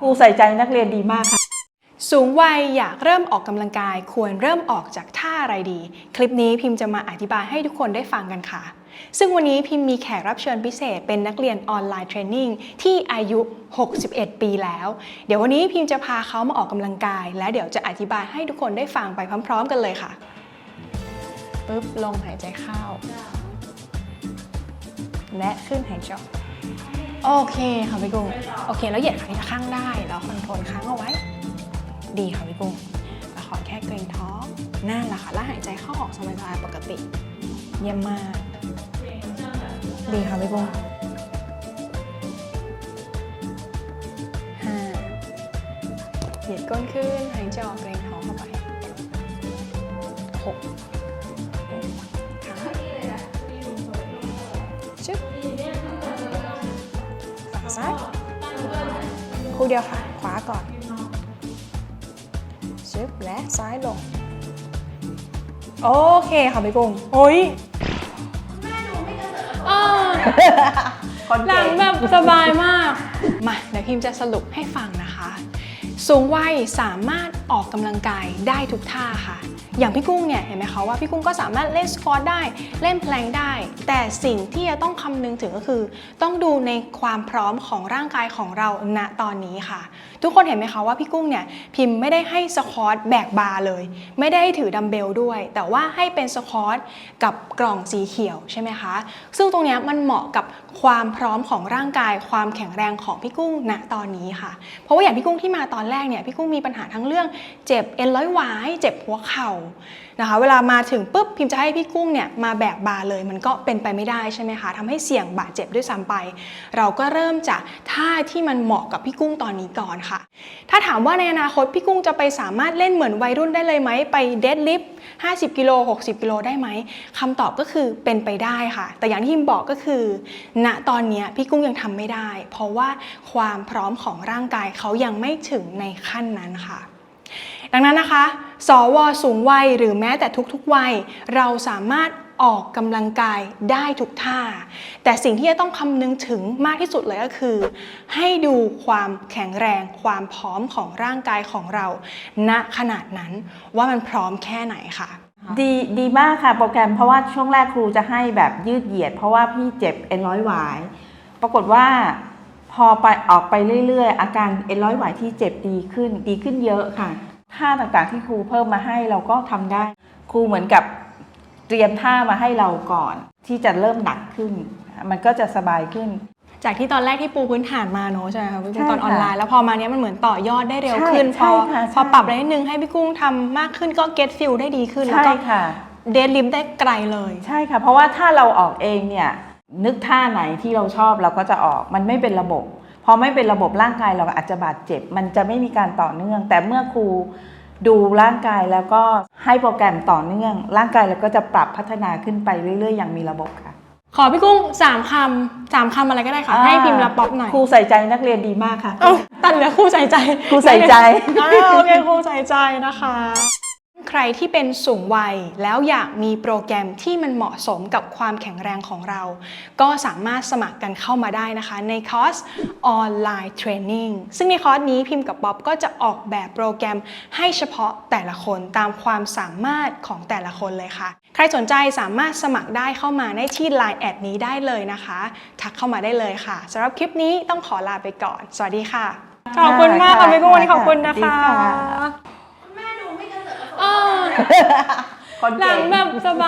รูใส่ใจนักเรียนดีมากค่ะสูงวัยอยากเริ่มออกกำลังกายควรเริ่มออกจากท่าอะไรดีคลิปนี้พิมพ์จะมาอธิบายให้ทุกคนได้ฟังกันค่ะซึ่งวันนี้พิมพ์มีแขกรับเชิญพิเศษเป็นนักเรียนออนไลน์เทรนนิ่งที่อายุ 61 ปีแล้วเดี๋ยววันนี้พิมพ์จะพาเขามาออกกำลังกายและเดี๋ยวจะอธิบายให้ทุกคนได้ฟังไปพร้อมๆกันเลยค่ะปึ๊บลงหายใจเข้าและขึ้นหายใจโอเคค่ะพี่กุ้งโอเคแล้วเหยียดขาข้างได้แล้วคอนโทรลค้างเอาไว้ดีค่ะพี่กุ้งแล้วขอแค่เกรงท้องนั่นแหละค่ะแล้วหายใจเข้าออกสบายๆปกติเยี่ยมมากดีค่ะพี่กุ้ง5เหยียดก้นขึ้นหายใจออกเกรงท้องเข้าไป6ชึบฝั่งซ้ายคู่เดียวค่ะขวาก่อนชึบและซ้ายลงโอเคค่ะพี่กุ้งโอ้ยหลังแบบสบายมากมาเดี๋ยวพิมจะสรุปให้ฟังนะคะสูงวัยสามารถออกกำลังกายได้ทุกท่าค่ะอย่างพี่กุ้งเนี่ยเห็นไหมคะว่าพี่กุ้งก็สามารถเล่นสควอตได้เล่นแพลงได้แต่สิ่งที่จะต้องคำนึงถึงก็คือต้องดูในความพร้อมของร่างกายของเราณตอนนี้ค่ะทุกคนเห็นไหมคะว่าพี่กุ้งเนี่ยพิมพ์ไม่ได้ให้สควอตแบกบาร์เลยไม่ได้ให้ถือดัมเบลด้วยแต่ว่าให้เป็นสควอตกับกล่องสีเขียวใช่ไหมคะซึ่งตรงนี้มันเหมาะกับความพร้อมของร่างกายความแข็งแรงของพี่กุ้งณตอนนี้ค่ะเพราะว่าอย่างพี่กุ้งที่มาตอนแรกเนี่ยพี่กุ้งมีปัญหาทั้งเรื่องเจ็บเอ็นร้อยหวายเจ็บหัวเข่านะคะเวลามาถึงปุ๊บพิมจะให้พี่กุ้งเนี่ยมาแบกบาร์เลยมันก็เป็นไปไม่ได้ใช่ไหมคะทำให้เสี่ยงบาดเจ็บด้วยซ้ำไปเราก็เริ่มจากท่าที่มันเหมาะกับพี่กุ้งตอนนี้ก่อนค่ะถ้าถามว่าในอนาคตพี่กุ้งจะไปสามารถเล่นเหมือนวัยรุ่นได้เลยไหมไปเดดลิฟต์50 กิโล60 กิโลได้ไหมคำตอบก็คือเป็นไปได้ค่ะแต่อย่างที่พิมบอกก็คือณตอนนี้พี่กุ้งยังทำไม่ได้เพราะว่าความพร้อมของร่างกายเขายังไม่ถึงในขั้นนั้นค่ะดังนั้นนะคะสว.สูงวัยหรือแม้แต่ทุกๆวัยเราสามารถออกกำลังกายได้ทุกท่าแต่สิ่งที่จะต้องคำนึงถึงมากที่สุดเลยก็คือให้ดูความแข็งแรงความพร้อมของร่างกายของเราณขนาดนั้นว่ามันพร้อมแค่ไหนค่ะดีมากค่ะโปรแกรมเพราะว่าช่วงแรกครูจะให้แบบยืดเหยียดเพราะว่าพี่เจ็บเอ็นร้อยหวายปรากฏว่าพอไปออกไปเรื่อยๆอาการเอ็นร้อยหวายที่เจ็บดีขึ้นเยอะค่ะท่าต่างๆที่ครูเพิ่มมาให้เราก็ทำได้ครูเหมือนกับเตรียมท่ามาให้เราก่อนที่จะเริ่มหนักขึ้นมันก็จะสบายขึ้นจากที่ตอนแรกที่ปูพื้นฐานมาเนอะใช่ไหมคะพี่กุ้งตอนออนไลน์แล้วพอมาเนี้ยมันเหมือนต่อยอดได้เร็วขึ้นพอปรับอะไรนิดนึงให้พี่กุ้งทำมากขึ้นก็เก็ตฟิลได้ดีขึ้นแล้วก็เดดลิฟต์ได้ไกลเลยใช่ค่ะเพราะว่าถ้าเราออกเองเนี่ยนึกท่าไหนที่เราชอบเราก็จะออกมันไม่เป็นระบบพอไม่เป็นระบบร่างกายเราอาจจะบาดเจ็บมันจะไม่มีการต่อเนื่องแต่เมื่อครูดูร่างกายแล้วก็ให้โปรแกรมต่อเนื่องร่างกายเราก็จะปรับพัฒนาขึ้นไปเรื่อยๆอย่างมีระบบค่ะขอพี่กุ้ง3 คำอะไรก็ได้ค่ะให้พิมพ์ละป๊อปหน่อยครูใส่ใจนักเรียนดีมากค่ะตัดเหลือครูใส่ใจครูใส่ใจโอเคครูใส่ใจนะคะใครที่เป็นสูงวัยแล้วอยากมีโปรแกรมที่มันเหมาะสมกับความแข็งแรงของเราก็สามารถสมัครกันเข้ามาได้นะคะในคอร์สออนไลน์เทรนนิ่งซึ่งในคอร์สนี้พิมพ์กับป๊อปก็จะออกแบบโปรแกรมให้เฉพาะแต่ละคนตามความสามารถของแต่ละคนเลยค่ะใครสนใจสามารถสมัครได้เข้ามาได้ที่ LINE แอดนี้ได้เลยนะคะทักเข้ามาได้เลยค่ะสำหรับคลิปนี้ต้องขอลาไปก่อนสวัสดีค่ะขอบคุณมากค่ะพี่กุ้งวันนี้ขอบคุณนะคะหลังแบบสบาย